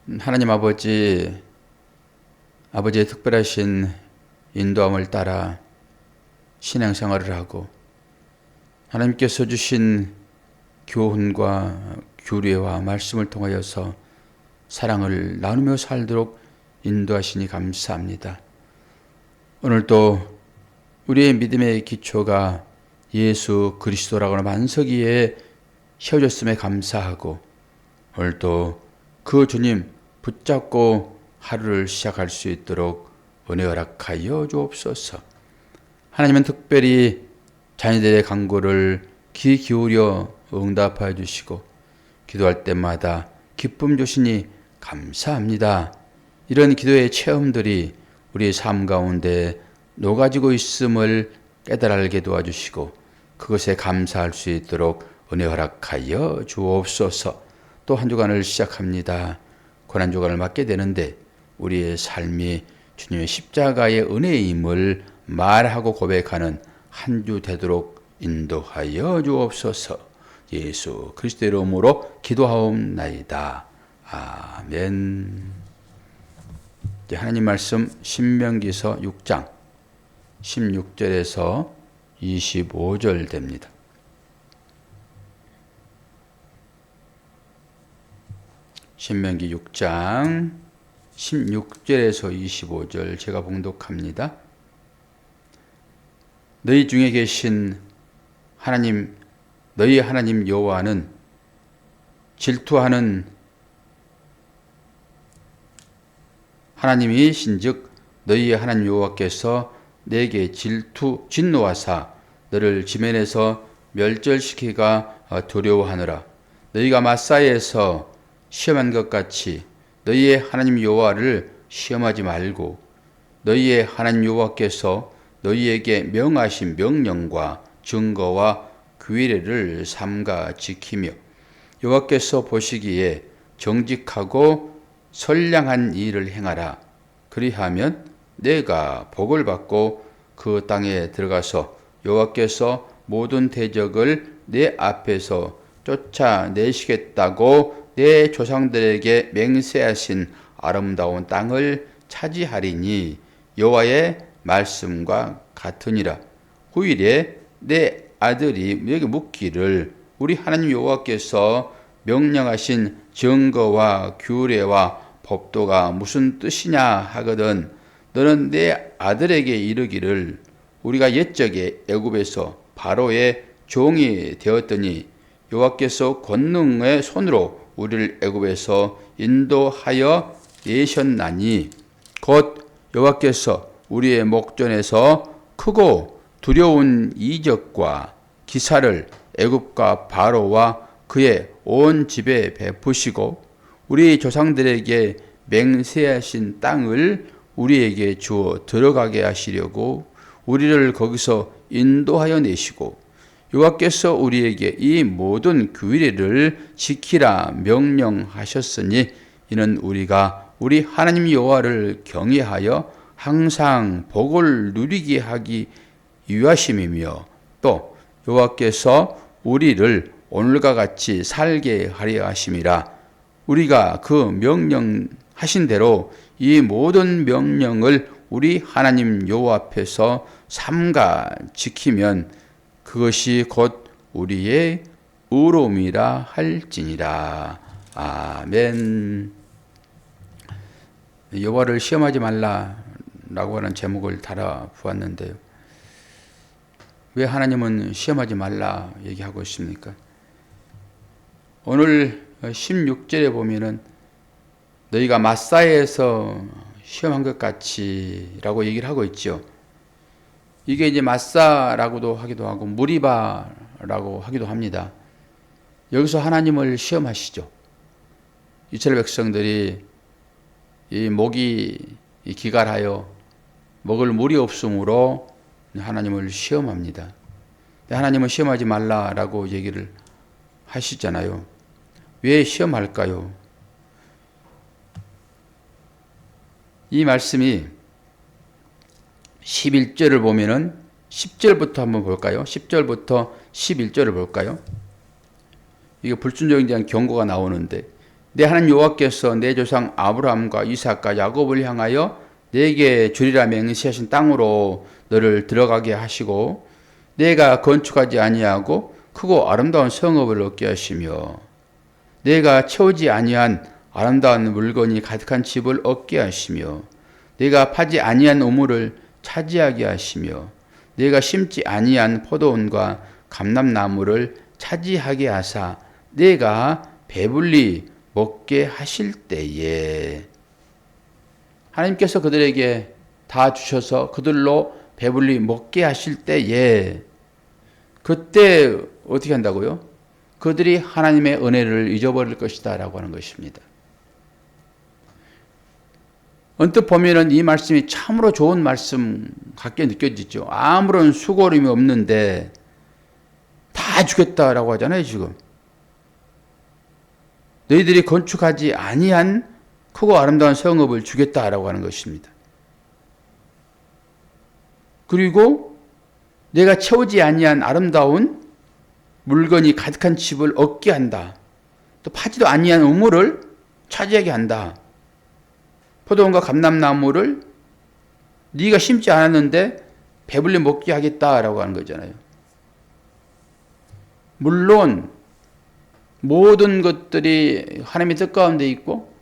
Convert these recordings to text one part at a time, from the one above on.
하나님 아버지의 특별하신 인도함을 따라 신앙생활을 하고 하나님께서 주신 교훈과 규례와 말씀을 통하여서 사랑을 나누며 살도록 인도하시니 감사합니다. 오늘도 우리의 믿음의 기초가 예수 그리스도라고 하는 반석 위에 세워졌음에 감사하고 오늘도 그 주님 붙잡고 하루를 시작할 수 있도록 은혜 허락하여 주옵소서. 하나님은 특별히 자녀들의 간구를 귀 기울여 응답하여 주시고 기도할 때마다 기쁨 주시니 감사합니다. 이런 기도의 체험들이 우리의 삶 가운데 녹아지고 있음을 깨달아 알게 도와주시고 그것에 감사할 수 있도록 은혜 허락하여 주옵소서. 또 한 주간을 시작합니다. 고난 주간을 맞게 되는데 우리의 삶이 주님의 십자가의 은혜임을 말하고 고백하는 한 주 되도록 인도하여 주옵소서. 예수 그리스도의 이름으로 기도하옵나이다. 아멘. 하나님 말씀 신명기서 6장 16절에서 25절 됩니다. 신명기 6장 16절에서 25절 제가 봉독합니다. 너희 중에 계신 하나님, 너희 하나님 여호와는 질투하는 하나님이신즉 너희의 하나님 여호와께서 내게 진노하사 너를 지면에서 멸절시키기가 두려워하느라 너희가 마사에서 시험한 것 같이 너희의 하나님 여호와를 시험하지 말고 너희의 하나님 여호와께서 너희에게 명하신 명령과 증거와 규례를 삼가 지키며 여호와께서 보시기에 정직하고 선량한 일을 행하라. 그리하면 내가 복을 받고 그 땅에 들어가서 여호와께서 모든 대적을 내 앞에서 쫓아내시겠다고 내 조상들에게 맹세하신 아름다운 땅을 차지하리니 여호와의 말씀과 같으니라. 후일에 내 아들이 여기 묻기를 우리 하나님 여호와께서 명령하신 증거와 규례와 법도가 무슨 뜻이냐 하거든 너는 내 아들에게 이르기를 우리가 옛적에 애굽에서 바로의 종이 되었더니 여호와께서 권능의 손으로 우리를 애굽에서 인도하여 내셨나니 곧 여호와께서 우리의 목전에서 크고 두려운 이적과 기사를 애굽과 바로와 그의 온 집에 베푸시고 우리 조상들에게 맹세하신 땅을 우리에게 주어 들어가게 하시려고 우리를 거기서 인도하여 내시고 여호와께서 우리에게 이 모든 규례를 지키라 명령하셨으니 이는 우리가 우리 하나님 여호와를 경외하여 항상 복을 누리게 하기 위하심이며 또 여호와께서 우리를 오늘과 같이 살게 하려 하심이라. 우리가 그 명령하신 대로 이 모든 명령을 우리 하나님 여호와 앞에서 삼가 지키면 그것이 곧 우리의 의로움이라 할지니라. 아멘. 여호와를 시험하지 말라라고 하는 제목을 달아 보았는데요. 왜 하나님은 시험하지 말라 얘기하고 있습니까? 오늘 16절에 보면은 너희가 마사에서 시험한 것 같이 라고 얘기를 하고 있죠. 이게 이제 마사라고도 하기도 하고 무리바라고 하기도 합니다. 여기서 하나님을 시험하시죠. 이스라엘 백성들이 이 목이 기갈하여 먹을 물이 없으므로 하나님을 시험합니다. 하나님은 시험하지 말라라고 얘기를 하시잖아요. 왜 시험할까요? 이 말씀이 11절을 보면은 10절부터 한번 볼까요? 10절부터 11절을 볼까요? 이게 불순종에 대한 경고가 나오는데 내 하나님 여호와께서 내 조상 아브라함과 이삭과 야곱을 향하여 내게 주리라 맹세하신 땅으로 너를 들어가게 하시고 내가 건축하지 아니하고 크고 아름다운 성읍을 얻게 하시며 내가 채우지 아니한 아름다운 물건이 가득한 집을 얻게 하시며 내가 파지 아니한 우물을 차지하게 하시며 내가 심지 아니한 포도원과 감람나무를 차지하게 하사 내가 배불리 먹게 하실 때에 하나님께서 그들에게 다 주셔서 그들로 배불리 먹게 하실 때에 그때 어떻게 한다고요? 그들이 하나님의 은혜를 잊어버릴 것이다 라고 하는 것입니다. 언뜻 보면은 이 말씀이 참으로 좋은 말씀 같게 느껴지죠. 아무런 수고림이 없는데 다 주겠다라고 하잖아요, 지금. 너희들이 건축하지 아니한 크고 아름다운 성읍을 주겠다라고 하는 것입니다. 그리고 내가 채우지 아니한 아름다운 물건이 가득한 집을 얻게 한다. 또 파지도 아니한 우물을 차지하게 한다. 포도원과 감람나무를 네가 심지 않았는데 배불리 먹게 하겠다라고 하는 거잖아요. 물론 모든 것들이 하나님의 뜻 가운데 있고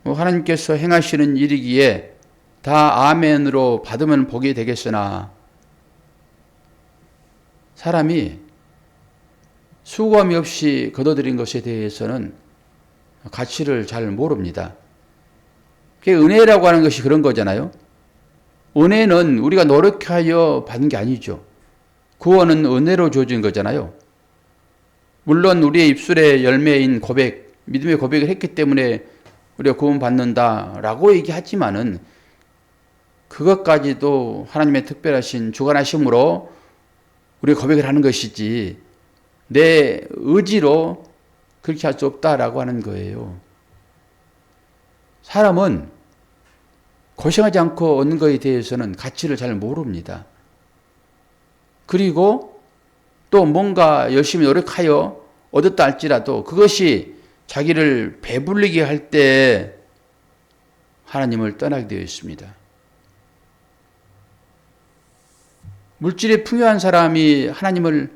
하나님께서 행하시는 일이기에 다 아멘으로 받으면 복이 되겠으나 사람이 수고함이 없이 거둬들인 것에 대해서는 가치를 잘 모릅니다. 그게 은혜라고 하는 것이 그런 거잖아요. 은혜는 우리가 노력하여 받은 게 아니죠. 구원은 은혜로 주어진 거잖아요. 물론 우리의 입술의 열매인 고백, 믿음의 고백을 했기 때문에 우리가 구원받는다라고 얘기하지만은 그것까지도 하나님의 특별하신 주관하심으로 우리가 고백을 하는 것이지 내 의지로 그렇게 할 수 없다라고 하는 거예요. 사람은 고생하지 않고 얻는 것에 대해서는 가치를 잘 모릅니다. 그리고 또 뭔가 열심히 노력하여 얻었다 할지라도 그것이 자기를 배불리게 할 때 하나님을 떠나게 되어 있습니다. 물질이 풍요한 사람이 하나님을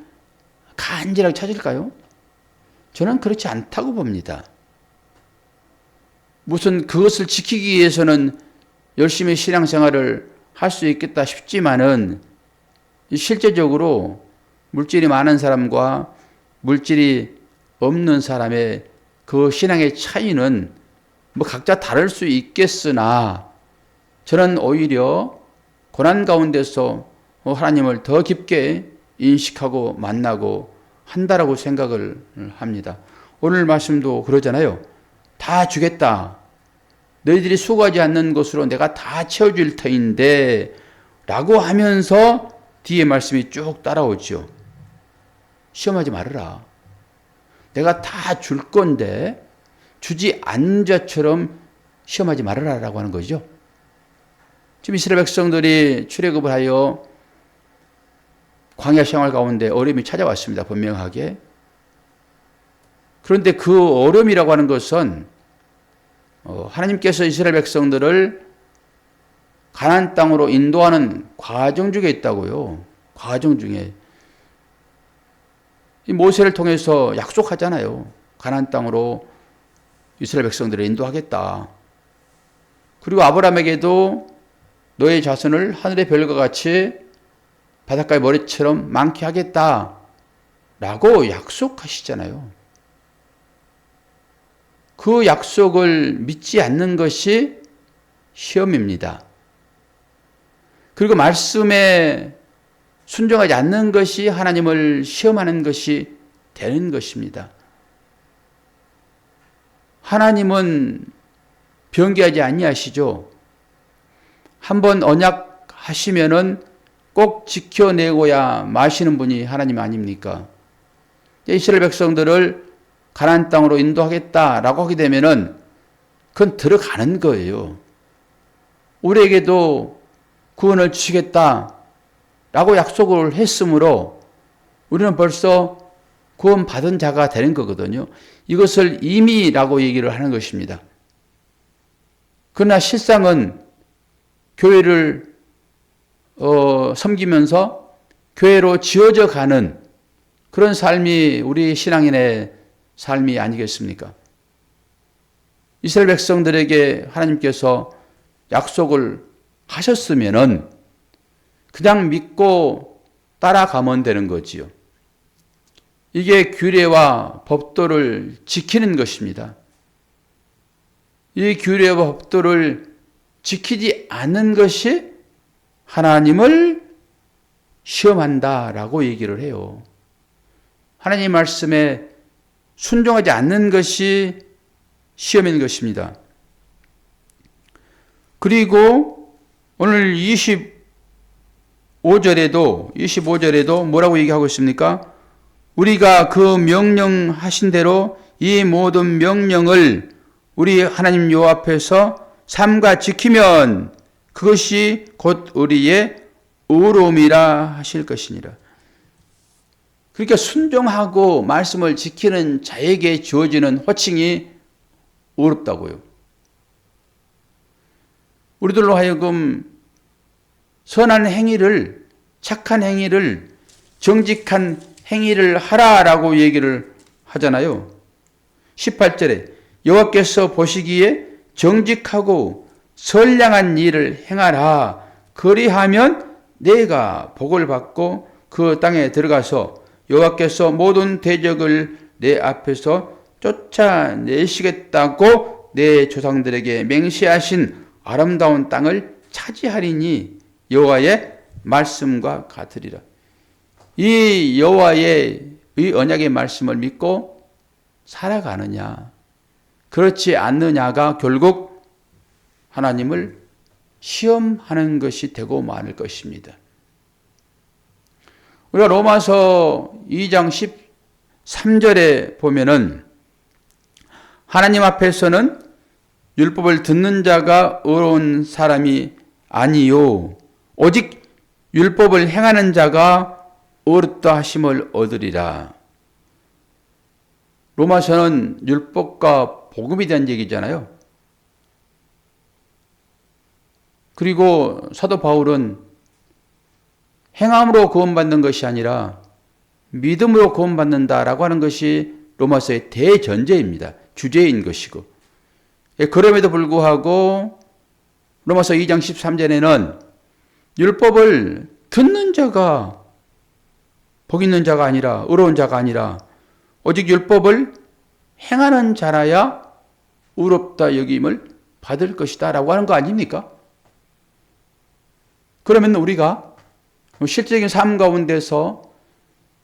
간절하게 찾을까요? 저는 그렇지 않다고 봅니다. 무슨 그것을 지키기 위해서는 열심히 신앙생활을 할 수 있겠다 싶지만은 실제적으로 물질이 많은 사람과 물질이 없는 사람의 그 신앙의 차이는 뭐 각자 다를 수 있겠으나 저는 오히려 고난 가운데서 하나님을 더 깊게 인식하고 만나고 한다라고 생각을 합니다. 오늘 말씀도 그러잖아요. 다 주겠다. 너희들이 수고하지 않는 것으로 내가 다 채워줄 터인데 라고 하면서 뒤에 말씀이 쭉 따라오죠. 시험하지 말아라. 내가 다 줄 건데 주지 않은 자처럼 시험하지 말아라 라고 하는 거죠. 지금 이스라엘 백성들이 출애굽을 하여 광야 생활 가운데 어려움이 찾아왔습니다. 분명하게. 그런데 그 어려움이라고 하는 것은 하나님께서 이스라엘 백성들을 가나안 땅으로 인도하는 과정 중에 있다고요. 과정 중에. 이 모세를 통해서 약속하잖아요. 가나안 땅으로 이스라엘 백성들을 인도하겠다. 그리고 아브라함에게도 너의 자손을 하늘의 별과 같이 바닷가의 머리처럼 많게 하겠다 라고 약속하시잖아요. 그 약속을 믿지 않는 것이 시험입니다. 그리고 말씀에 순종하지 않는 것이 하나님을 시험하는 것이 되는 것입니다. 하나님은 변개하지 아니하시죠. 한번 언약하시면은 꼭 지켜내고야 마시는 분이 하나님 아닙니까? 이스라엘 백성들을 가나안 땅으로 인도하겠다라고 하게 되면은 그건 들어가는 거예요. 우리에게도 구원을 주시겠다라고 약속을 했으므로 우리는 벌써 구원받은 자가 되는 거거든요. 이것을 임의라고 얘기를 하는 것입니다. 그러나 실상은 교회를 섬기면서 교회로 지어져 가는 그런 삶이 우리 신앙인의 삶이 아니겠습니까? 이스라엘 백성들에게 하나님께서 약속을 하셨으면은 그냥 믿고 따라가면 되는 거지요. 이게 규례와 법도를 지키는 것입니다. 이 규례와 법도를 지키지 않는 것이 하나님을 시험한다라고 얘기를 해요. 하나님 말씀에 순종하지 않는 것이 시험인 것입니다. 그리고 오늘 25절에도 뭐라고 얘기하고 있습니까? 우리가 그 명령하신 대로 이 모든 명령을 우리 하나님 여호와 앞에서 삼가 지키면 그것이 곧 우리의 의로움이라 하실 것이니라. 그러니까 순종하고 말씀을 지키는 자에게 주어지는 호칭이 어렵다고요. 우리들로 하여금 선한 행위를, 착한 행위를, 정직한 행위를 하라라고 얘기를 하잖아요. 18절에 여호와께서 보시기에 정직하고 선량한 일을 행하라. 그리하면 내가 복을 받고 그 땅에 들어가서 여호와께서 모든 대적을 내 앞에서 쫓아내시겠다고 내 조상들에게 맹세하신 아름다운 땅을 차지하리니 여호와의 말씀과 같으리라. 이 여호와의 이 언약의 말씀을 믿고 살아가느냐, 그렇지 않느냐가 결국 하나님을 시험하는 것이 되고 마는 것입니다. 우리가 로마서 2장 13절에 보면은 하나님 앞에서는 율법을 듣는 자가 의로운 사람이 아니요 오직 율법을 행하는 자가 의롭다 하심을 얻으리라. 로마서는 율법과 복음에 대한 얘기잖아요. 그리고 사도 바울은 행함으로 구원받는 것이 아니라 믿음으로 구원받는다라고 하는 것이 로마서의 대전제입니다. 주제인 것이고. 그럼에도 불구하고 로마서 2장 13절에는 율법을 듣는 자가 복 있는 자가 아니라 의로운 자가 아니라 오직 율법을 행하는 자라야 의롭다 여김을 받을 것이다 라고 하는 거 아닙니까? 그러면 우리가 실제적인 삶 가운데서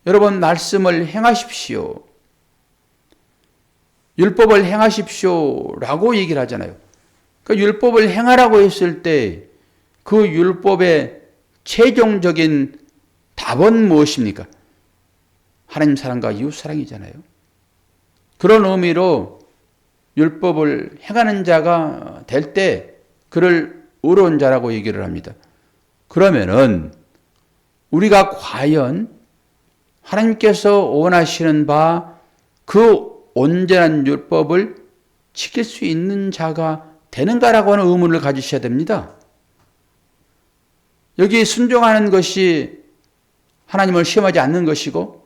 여러분 말씀을 행하십시오. 율법을 행하십시오 라고 얘기를 하잖아요. 그러니까 율법을 행하라고 했을 때 그 율법의 최종적인 답은 무엇입니까? 하나님 사랑과 이웃 사랑이잖아요. 그런 의미로 율법을 행하는 자가 될 때 그를 의로운 자라고 얘기를 합니다. 그러면은 우리가 과연 하나님께서 원하시는 바 그 온전한 율법을 지킬 수 있는 자가 되는가라고 하는 의문을 가지셔야 됩니다. 여기 순종하는 것이 하나님을 시험하지 않는 것이고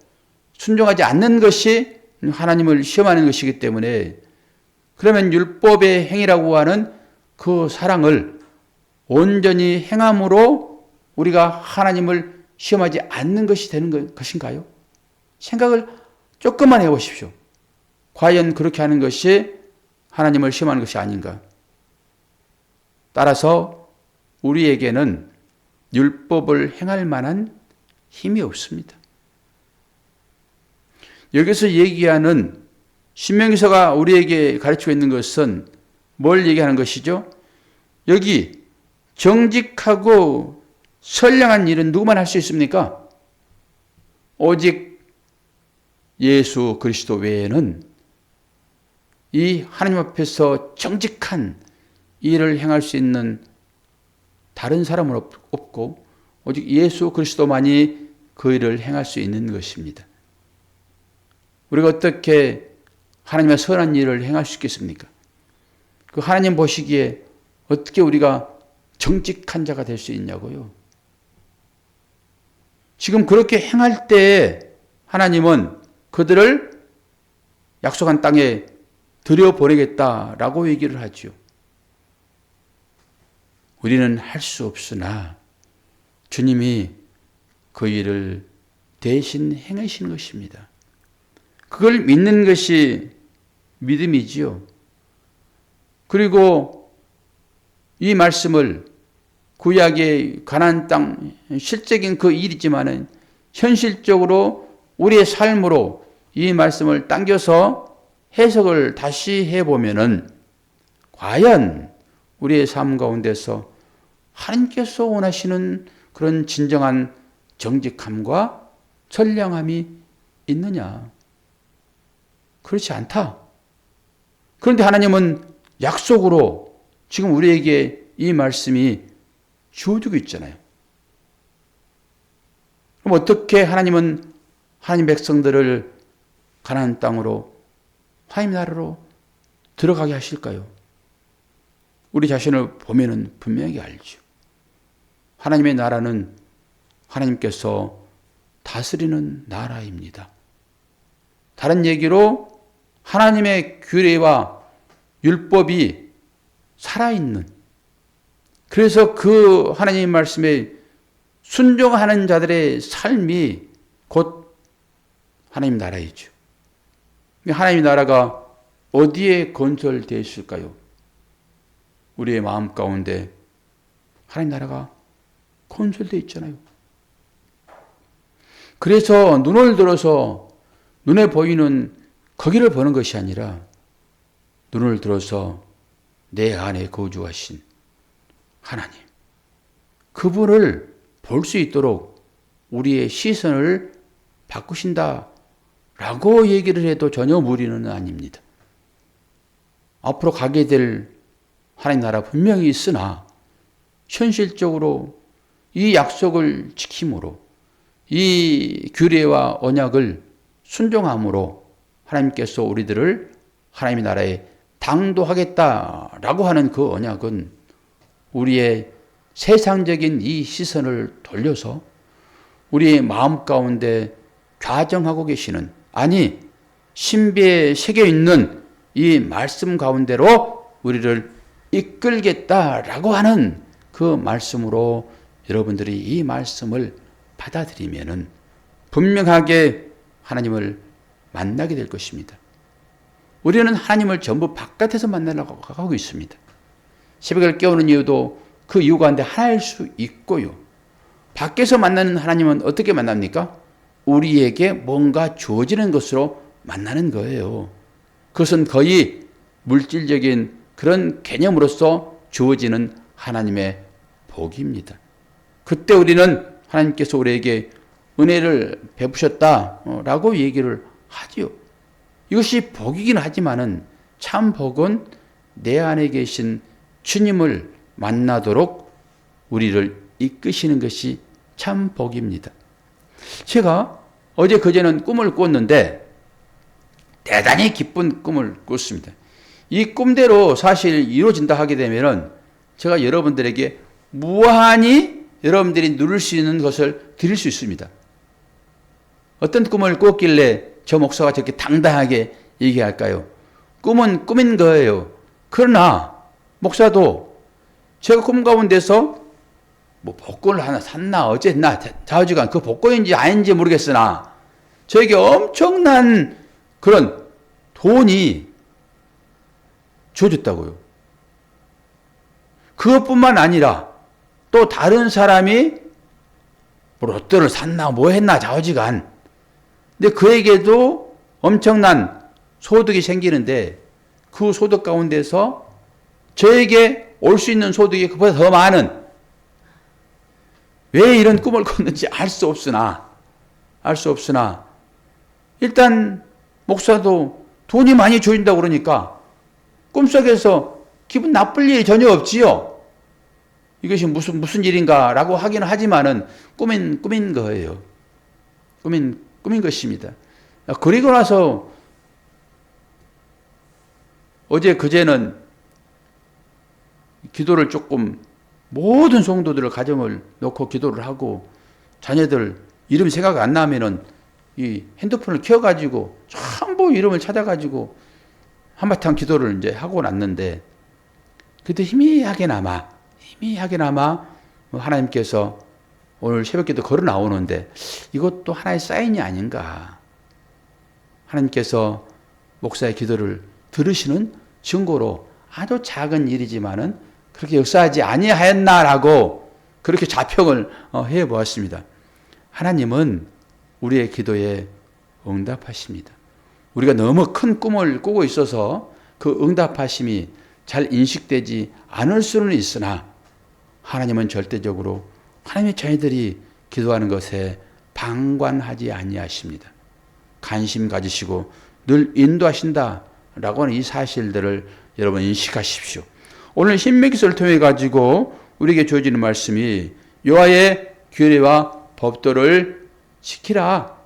순종하지 않는 것이 하나님을 시험하는 것이기 때문에 그러면 율법의 행위라고 하는 그 사랑을 온전히 행함으로 우리가 하나님을 시험하지 않는 것이 되는 것인가요? 생각을 조금만 해보십시오. 과연 그렇게 하는 것이 하나님을 시험하는 것이 아닌가? 따라서 우리에게는 율법을 행할 만한 힘이 없습니다. 여기서 얘기하는 신명기서가 우리에게 가르치고 있는 것은 뭘 얘기하는 것이죠? 여기 정직하고 선량한 일은 누구만 할 수 있습니까? 오직 예수 그리스도 외에는 이 하나님 앞에서 정직한 일을 행할 수 있는 다른 사람은 없고 오직 예수 그리스도만이 그 일을 행할 수 있는 것입니다. 우리가 어떻게 하나님의 선한 일을 행할 수 있겠습니까? 그 하나님 보시기에 어떻게 우리가 정직한 자가 될 수 있냐고요. 지금 그렇게 행할 때 하나님은 그들을 약속한 땅에 들여보내겠다라고 얘기를 하죠. 우리는 할 수 없으나 주님이 그 일을 대신 행하신 것입니다. 그걸 믿는 것이 믿음이지요. 그리고 이 말씀을 구약의 가나안 땅 실적인 그 일이지만은 현실적으로 우리의 삶으로 이 말씀을 당겨서 해석을 다시 해보면은 과연 우리의 삶 가운데서 하나님께서 원하시는 그런 진정한 정직함과 선량함이 있느냐? 그렇지 않다. 그런데 하나님은 약속으로 지금 우리에게 이 말씀이 주어지고 있잖아요. 그럼 어떻게 하나님은 하나님 백성들을 가나안 땅으로 하나님 나라로 들어가게 하실까요? 우리 자신을 보면은 분명히 알죠. 하나님의 나라는 하나님께서 다스리는 나라입니다. 다른 얘기로 하나님의 규례와 율법이 살아있는, 그래서 그 하나님의 말씀에 순종하는 자들의 삶이 곧 하나님 나라이죠. 하나님 나라가 어디에 건설되어 있을까요? 우리의 마음 가운데 하나님 나라가 건설되어 있잖아요. 그래서 눈을 들어서 눈에 보이는 거기를 보는 것이 아니라 눈을 들어서 내 안에 거주하신 하나님, 그분을 볼 수 있도록 우리의 시선을 바꾸신다라고 얘기를 해도 전혀 무리는 아닙니다. 앞으로 가게 될 하나님 나라 분명히 있으나 현실적으로 이 약속을 지킴으로 이 규례와 언약을 순종함으로 하나님께서 우리들을 하나님의 나라에 당도하겠다라고 하는 그 언약은 우리의 세상적인 이 시선을 돌려서 우리의 마음 가운데 가정하고 계시는, 아니 신비에 새겨 있는 이 말씀 가운데로 우리를 이끌겠다라고 하는 그 말씀으로 여러분들이 이 말씀을 받아들이면은 분명하게 하나님을 만나게 될 것입니다. 우리는 하나님을 전부 바깥에서 만나려고 하고 있습니다. 새벽을 깨우는 이유도 그 이유 가운데 하나일 수 있고요. 밖에서 만나는 하나님은 어떻게 만납니까? 우리에게 뭔가 주어지는 것으로 만나는 거예요. 그것은 거의 물질적인 그런 개념으로서 주어지는 하나님의 복입니다. 그때 우리는 하나님께서 우리에게 은혜를 베푸셨다라고 얘기를 하지요. 이것이 복이긴 하지만은 참 복은 내 안에 계신 주님을 만나도록 우리를 이끄시는 것이 참 복입니다. 제가 어제 그제는 꿈을 꿨는데 대단히 기쁜 꿈을 꿨습니다. 이 꿈대로 사실 이루어진다 하게 되면은 제가 여러분들에게 무한히 여러분들이 누릴 수 있는 것을 드릴 수 있습니다. 어떤 꿈을 꿨길래 저 목사가 저렇게 당당하게 얘기할까요? 꿈은 꿈인 거예요. 그러나 목사도 제가 꿈 가운데서 뭐 복권을 하나 샀나 어쨌나 좌우지간 그 복권인지 아닌지 모르겠으나 저에게 엄청난 그런 돈이 주어졌다고요. 그것뿐만 아니라 또 다른 사람이 뭐 로또를 샀나 뭐 했나 좌우지간, 근데 그에게도 엄청난 소득이 생기는데 그 소득 가운데서 저에게 올 수 있는 소득이 그보다 더 많은, 왜 이런 꿈을 꿨는지 알 수 없으나 일단 목사도 돈이 많이 주어진다고 그러니까 꿈속에서 기분 나쁠 일이 전혀 없지요. 이것이 무슨 일인가라고 하기는 하지만은 꿈인 거예요. 꿈인 것입니다. 그리고 나서 어제 그제는 기도를 조금 모든 성도들을 가정을 놓고 기도를 하고 자녀들 이름 생각 안 나면은 이 핸드폰을 켜가지고 전부 이름을 찾아가지고 한바탕 기도를 이제 하고 났는데 그때 희미하게나마 하나님께서 오늘 새벽기도 걸어 나오는데 이것도 하나의 사인이 아닌가. 하나님께서 목사의 기도를 들으시는 증거로 아주 작은 일이지만은 그렇게 역사하지 아니하였나라고 그렇게 자평을 해 보았습니다. 하나님은 우리의 기도에 응답하십니다. 우리가 너무 큰 꿈을 꾸고 있어서 그 응답하심이 잘 인식되지 않을 수는 있으나 하나님은 절대적으로 하나님의 자녀들이 기도하는 것에 방관하지 아니하십니다. 관심 가지시고 늘 인도하신다라고 하는 이 사실들을 여러분 인식하십시오. 오늘 신명기서를 통해 가지고 우리에게 주어지는 말씀이 여호와의 규례와 법도를 지키라.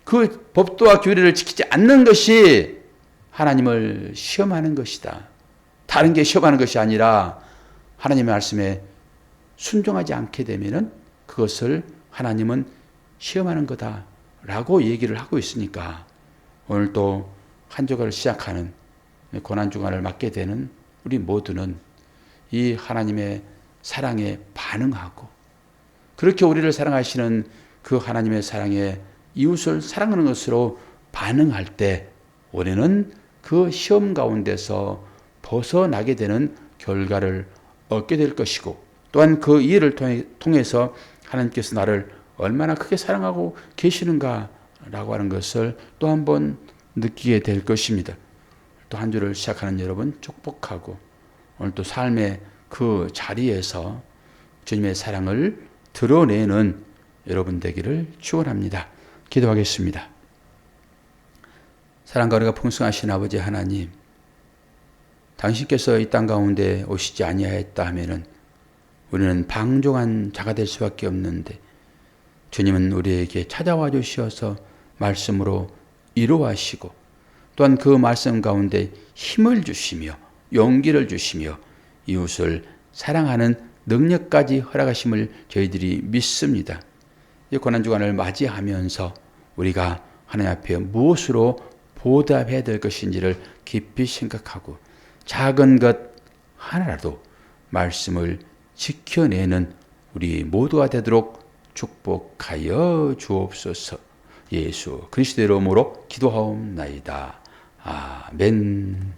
그 법도와 규례를 지키지 않는 것이 하나님을 시험하는 것이다. 다른 게 시험하는 것이 아니라 하나님의 말씀에 순종하지 않게 되면은 그것을 하나님은 시험하는 거다라고 얘기를 하고 있으니까 오늘 또 한 주간을 시작하는 고난주간을 맞게 되는 우리 모두는 이 하나님의 사랑에 반응하고 그렇게 우리를 사랑하시는 그 하나님의 사랑에 이웃을 사랑하는 것으로 반응할 때 우리는 그 시험 가운데서 벗어나게 되는 결과를 얻게 될 것이고 또한 그 일을 통해서 하나님께서 나를 얼마나 크게 사랑하고 계시는가라고 하는 것을 또 한번 느끼게 될 것입니다. 또 한 주를 시작하는 여러분 축복하고 오늘 또 삶의 그 자리에서 주님의 사랑을 드러내는 여러분 되기를 축원합니다. 기도하겠습니다. 사랑과 은혜가 풍성하신 아버지 하나님, 당신께서 이 땅 가운데 오시지 아니하였다 하면은 우리는 방종한 자가 될 수밖에 없는데 주님은 우리에게 찾아와 주셔서 말씀으로 이루하시고 또한 그 말씀 가운데 힘을 주시며 용기를 주시며 이웃을 사랑하는 능력까지 허락하심을 저희들이 믿습니다. 이 고난주간을 맞이하면서 우리가 하나님 앞에 무엇으로 보답해야 될 것인지를 깊이 생각하고 작은 것 하나라도 말씀을 지켜내는 우리 모두가 되도록 축복하여 주옵소서. 예수 그리스도의 이름으로 기도하옵나이다. 아멘.